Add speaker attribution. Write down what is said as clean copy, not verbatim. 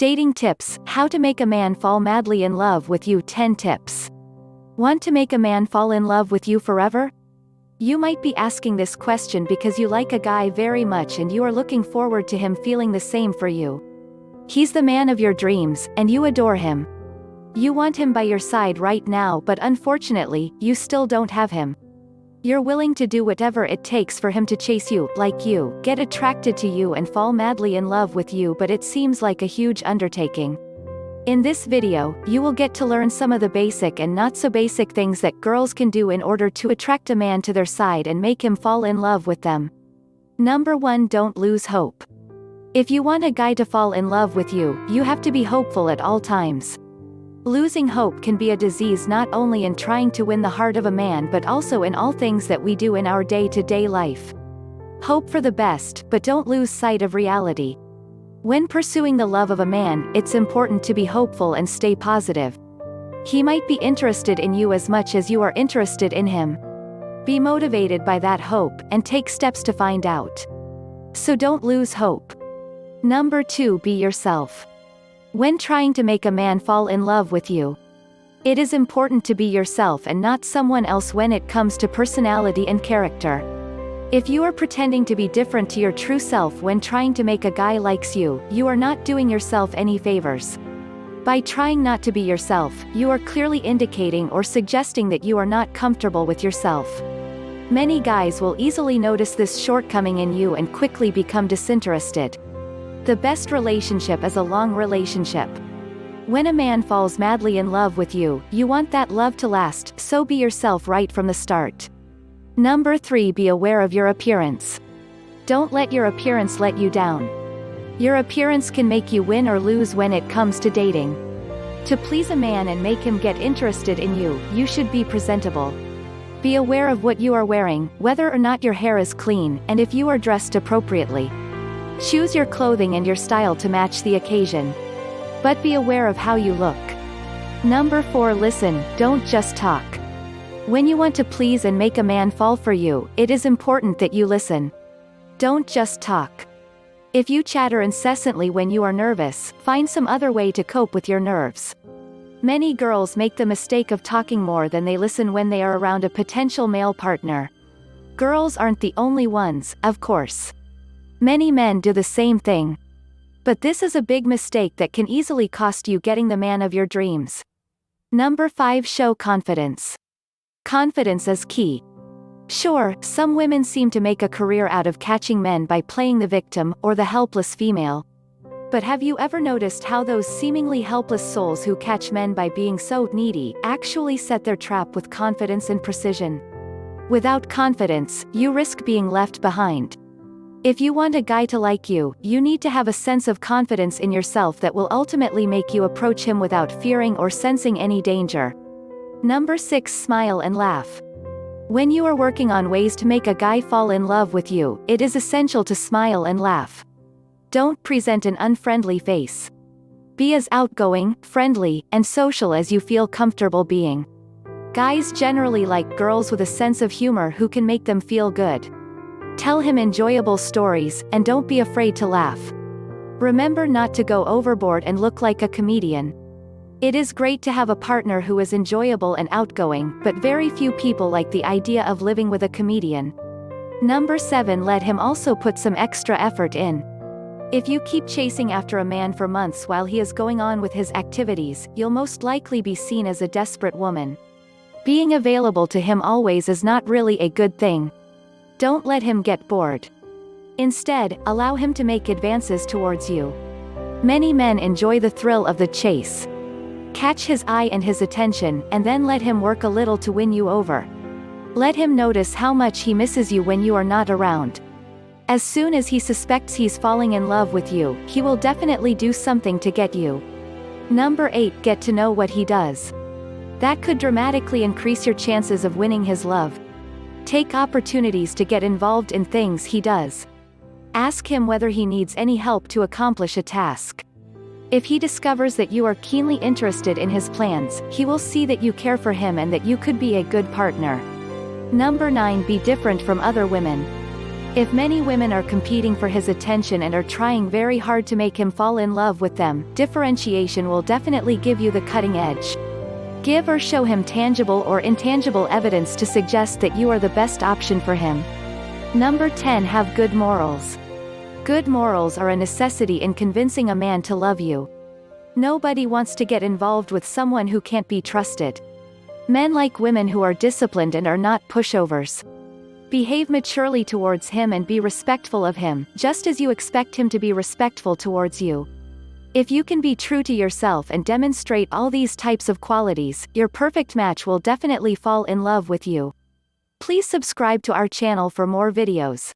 Speaker 1: Dating tips: how to make a man fall madly in love with you. 10 tips. Want to make a man fall in love with you forever? You might be asking this question because you like a guy very much and you are looking forward to him feeling the same for you. He's the man of your dreams, and you adore him. You want him by your side right now, but unfortunately, you still don't have him. You're willing to do whatever it takes for him to chase you, like you, get attracted to you and fall madly in love with you, but it seems like a huge undertaking. In this video, you will get to learn some of the basic and not so basic things that girls can do in order to attract a man to their side and make him fall in love with them. Number 1. Don't lose hope. If you want a guy to fall in love with you, you have to be hopeful at all times. Losing hope can be a disease not only in trying to win the heart of a man but also in all things that we do in our day-to-day life. Hope for the best, but don't lose sight of reality. When pursuing the love of a man, it's important to be hopeful and stay positive. He might be interested in you as much as you are interested in him. Be motivated by that hope, and take steps to find out. So don't lose hope. Number 2. Be yourself. When trying to make a man fall in love with you, it is important to be yourself and not someone else when it comes to personality and character. If you are pretending to be different to your true self when trying to make a guy likes you, you are not doing yourself any favors. By trying not to be yourself, you are clearly indicating or suggesting that you are not comfortable with yourself. Many guys will easily notice this shortcoming in you and quickly become disinterested. The best relationship is a long relationship. When a man falls madly in love with you, you want that love to last, so be yourself right from the start. Number 3. Be aware of your appearance. Don't let your appearance let you down. Your appearance can make you win or lose when it comes to dating. To please a man and make him get interested in you, you should be presentable. Be aware of what you are wearing, whether or not your hair is clean, and if you are dressed appropriately. Choose your clothing and your style to match the occasion. But be aware of how you look. Number 4. Listen, don't just talk. When you want to please and make a man fall for you, it is important that you listen. Don't just talk. If you chatter incessantly when you are nervous, find some other way to cope with your nerves. Many girls make the mistake of talking more than they listen when they are around a potential male partner. Girls aren't the only ones, of course. Many men do the same thing. But this is a big mistake that can easily cost you getting the man of your dreams. Number 5. Show confidence. Confidence is key. Sure, some women seem to make a career out of catching men by playing the victim, or the helpless female. But have you ever noticed how those seemingly helpless souls who catch men by being so needy, actually set their trap with confidence and precision? Without confidence, you risk being left behind. If you want a guy to like you, you need to have a sense of confidence in yourself that will ultimately make you approach him without fearing or sensing any danger. Number 6. Smile and laugh. When you are working on ways to make a guy fall in love with you, it is essential to smile and laugh. Don't present an unfriendly face. Be as outgoing, friendly, and social as you feel comfortable being. Guys generally like girls with a sense of humor who can make them feel good. Tell him enjoyable stories, and don't be afraid to laugh. Remember not to go overboard and look like a comedian. It is great to have a partner who is enjoyable and outgoing, but very few people like the idea of living with a comedian. Number 7. Let him also put some extra effort in. If you keep chasing after a man for months while he is going on with his activities, you'll most likely be seen as a desperate woman. Being available to him always is not really a good thing. Don't let him get bored. Instead, allow him to make advances towards you. Many men enjoy the thrill of the chase. Catch his eye and his attention, and then let him work a little to win you over. Let him notice how much he misses you when you are not around. As soon as he suspects he's falling in love with you, he will definitely do something to get you. Number 8. Get to know what he does. That could dramatically increase your chances of winning his love. Take opportunities to get involved in things he does. Ask him whether he needs any help to accomplish a task. If he discovers that you are keenly interested in his plans, he will see that you care for him and that you could be a good partner. Number 9. Be different from other women. If many women are competing for his attention and are trying very hard to make him fall in love with them, differentiation will definitely give you the cutting edge. Give or show him tangible or intangible evidence to suggest that you are the best option for him. Number 10. Have good morals. Good morals are a necessity in convincing a man to love you. Nobody wants to get involved with someone who can't be trusted. Men like women who are disciplined and are not pushovers. Behave maturely towards him and be respectful of him, just as you expect him to be respectful towards you. If you can be true to yourself and demonstrate all these types of qualities, your perfect match will definitely fall in love with you. Please subscribe to our channel for more videos.